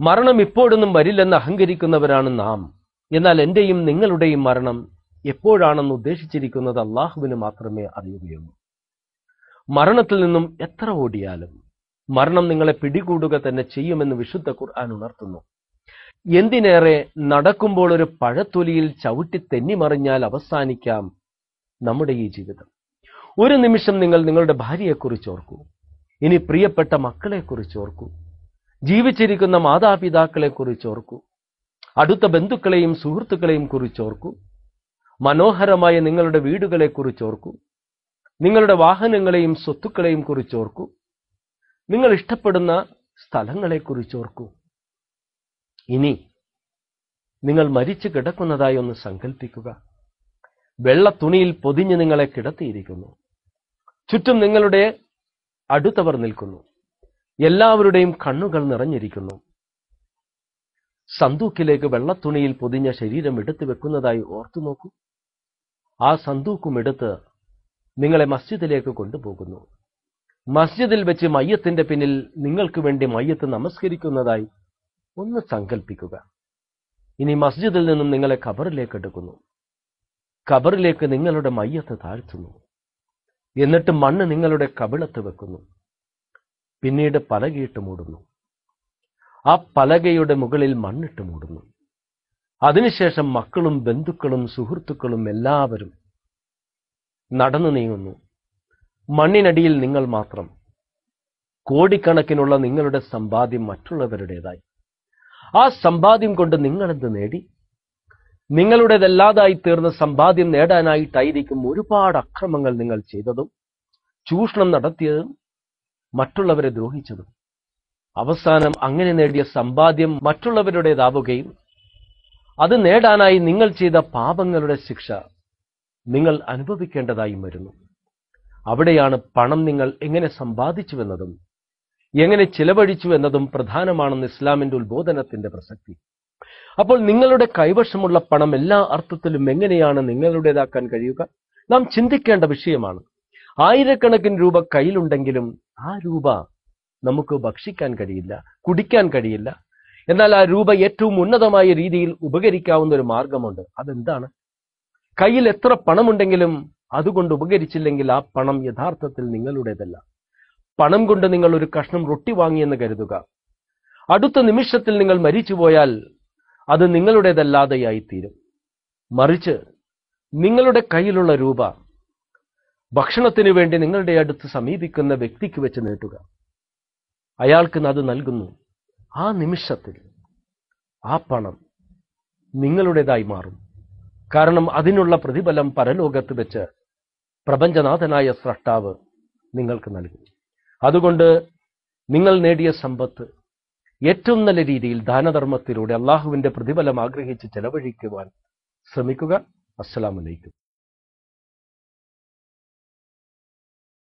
മരണം ഇപ്പോഴൊന്നും വരില്ലെന്ന് അഹങ്കരിക്കുന്നവരാണ് നാം. എന്നാൽ എന്റെയും നിങ്ങളുടെയും മരണം എപ്പോഴാണെന്ന് ഉദ്ദേശിച്ചിരിക്കുന്നത് അള്ളാഹുവിന് മാത്രമേ അറിയുകയുള്ളൂ. മരണത്തിൽ നിന്നും എത്ര ഓടിയാലും മരണം നിങ്ങളെ പിടികൂടുക തന്നെ ചെയ്യുമെന്ന് വിശുദ്ധ ഖുർആൻ ഉണർത്തുന്നു. എന്തിനേറെ, നടക്കുമ്പോൾ ഒരു പഴത്തൊലിയിൽ ചവിട്ടി തെന്നിമറിഞ്ഞാൽ അവസാനിക്കാം നമ്മുടെ ഈ ജീവിതം. ഒരു നിമിഷം നിങ്ങൾ നിങ്ങളുടെ ഭാര്യയെക്കുറിച്ച് ഓർക്കൂ. ഇനി പ്രിയപ്പെട്ട മക്കളെക്കുറിച്ച് ഓർക്കൂ. ജീവിച്ചിരിക്കുന്ന മാതാപിതാക്കളെക്കുറിച്ച് ഓർക്കൂ. അടുത്ത ബന്ധുക്കളെയും സുഹൃത്തുക്കളെയും കുറിച്ച് ഓർക്കൂ. മനോഹരമായ നിങ്ങളുടെ വീടുകളെക്കുറിച്ച് ഓർക്കൂ. നിങ്ങളുടെ വാഹനങ്ങളെയും സ്വത്തുക്കളെയും കുറിച്ച് ഓർക്കൂ. നിങ്ങൾ ഇഷ്ടപ്പെടുന്ന സ്ഥലങ്ങളെക്കുറിച്ച് ഓർക്കൂ. ഇനി നിങ്ങൾ മരിച്ചു കിടക്കുന്നതായി ഒന്ന് സങ്കല്പിക്കുക. വെള്ള തുണിയിൽ പൊതിഞ്ഞ് നിങ്ങളെ കിടത്തിയിരിക്കുന്നു. ചുറ്റും നിങ്ങളുടെ അടുത്തവർ നിൽക്കുന്നു. എല്ലാവരുടെയും കണ്ണുകൾ നിറഞ്ഞിരിക്കുന്നു. സന്തൂക്കിലേക്ക് വെള്ളത്തുണിയിൽ പൊതിഞ്ഞ ശരീരം എടുത്തു വെക്കുന്നതായി ഓർത്തു നോക്കൂ. ആ സന്തൂക്കും എടുത്ത് നിങ്ങളെ മസ്ജിദിലേക്ക് കൊണ്ടുപോകുന്നു. മസ്ജിദിൽ വെച്ച് മയ്യത്തിന്റെ പിന്നിൽ നിങ്ങൾക്ക് വേണ്ടി മയ്യത്ത് നമസ്കരിക്കുന്നതായി ഒന്ന് സങ്കല്പിക്കുക. ഇനി മസ്ജിദിൽ നിന്നും നിങ്ങളെ ഖബറിലേക്ക് എടുക്കുന്നു. ഖബറിലേക്ക് നിങ്ങളുടെ മയ്യത്ത് താഴ്ത്തുന്നു. എന്നിട്ട് മണ്ണ് നിങ്ങളുടെ കവിളത്ത് വെക്കുന്നു. പിന്നീട് പലകയിട്ട് മൂടുന്നു. ആ പലകയുടെ മുകളിൽ മണ്ണിട്ട് മൂടുന്നു. അതിനുശേഷം മക്കളും ബന്ധുക്കളും സുഹൃത്തുക്കളും എല്ലാവരും നടന്നു നീങ്ങുന്നു. മണ്ണിനടിയിൽ നിങ്ങൾ മാത്രം. കോടിക്കണക്കിനുള്ള നിങ്ങളുടെ സമ്പാദ്യം മറ്റുള്ളവരുടേതായി. ആ സമ്പാദ്യം കൊണ്ട് നിങ്ങളെന്ത് നേടി? നിങ്ങളുടേതല്ലാതായി തീർന്ന സമ്പാദ്യം നേടാനായിട്ടായിരിക്കും ഒരുപാട് അക്രമങ്ങൾ നിങ്ങൾ ചെയ്തതും ചൂഷണം നടത്തിയതും മറ്റുള്ളവരെ ദ്രോഹിച്ചതും. അവസാനം അങ്ങനെ നേടിയ സമ്പാദ്യം മറ്റുള്ളവരുടേതാവുകയും അത് നേടാനായി നിങ്ങൾ ചെയ്ത പാപങ്ങളുടെ ശിക്ഷ നിങ്ങൾ അനുഭവിക്കേണ്ടതായും വരുന്നു. അവിടെയാണ് പണം നിങ്ങൾ എങ്ങനെ സമ്പാദിച്ചുവെന്നതും എങ്ങനെ ചിലവഴിച്ചു എന്നതും പ്രധാനമാണെന്ന് ഇസ്ലാമിന്റെ ഉത്ബോധനത്തിന്റെ പ്രസക്തി. അപ്പോൾ നിങ്ങളുടെ കൈവശമുള്ള പണം എല്ലാ അർത്ഥത്തിലും എങ്ങനെയാണ് നിങ്ങളുടേതാക്കാൻ കഴിയുക? നാം ചിന്തിക്കേണ്ട വിഷയമാണ്. ആയിരക്കണക്കിന് രൂപ കയ്യിലുണ്ടെങ്കിലും ആ രൂപ നമുക്ക് ഭക്ഷിക്കാൻ കഴിയില്ല, കുടിക്കാൻ കഴിയില്ല. എന്നാൽ ആ രൂപ ഏറ്റവും ഉന്നതമായ രീതിയിൽ ഉപകരിക്കാവുന്ന ഒരു മാർഗമുണ്ട്. അതെന്താണ്? കയ്യിൽ എത്ര പണമുണ്ടെങ്കിലും അതുകൊണ്ട് ഉപകരിച്ചില്ലെങ്കിൽ ആ പണം യഥാർത്ഥത്തിൽ നിങ്ങളുടേതല്ല. പണം കൊണ്ട് നിങ്ങൾ ഒരു കഷ്ണം റൊട്ടി വാങ്ങിയെന്ന് കരുതുക. അടുത്ത നിമിഷത്തിൽ നിങ്ങൾ മരിച്ചുപോയാൽ അത് നിങ്ങളുടേതല്ലാതെയായിത്തീരും. മറിച്ച് നിങ്ങളുടെ കയ്യിലുള്ള രൂപ ഭക്ഷണത്തിനു വേണ്ടി നിങ്ങളുടെ അടുത്ത് സമീപിക്കുന്ന വ്യക്തിക്ക് വെച്ച് നീട്ടുക. അയാൾക്ക് അത് നൽകുന്നു. ആ നിമിഷത്തിൽ ആ പണം നിങ്ങളുടേതായി മാറും. കാരണം അതിനുള്ള പ്രതിഫലം പരലോകത്ത് വെച്ച് പ്രപഞ്ചനാഥനായ സ്രഷ്ടാവ് നിങ്ങൾക്ക് നൽകും. അതുകൊണ്ട് നിങ്ങൾ നേടിയ സമ്പത്ത് ഏറ്റവും നല്ല രീതിയിൽ ദാനധർമ്മത്തിലൂടെ അള്ളാഹുവിന്റെ പ്രതിഫലം ആഗ്രഹിച്ച് ചെലവഴിക്കുവാൻ ശ്രമിക്കുക. അസ്സലാമു അലൈക്കും.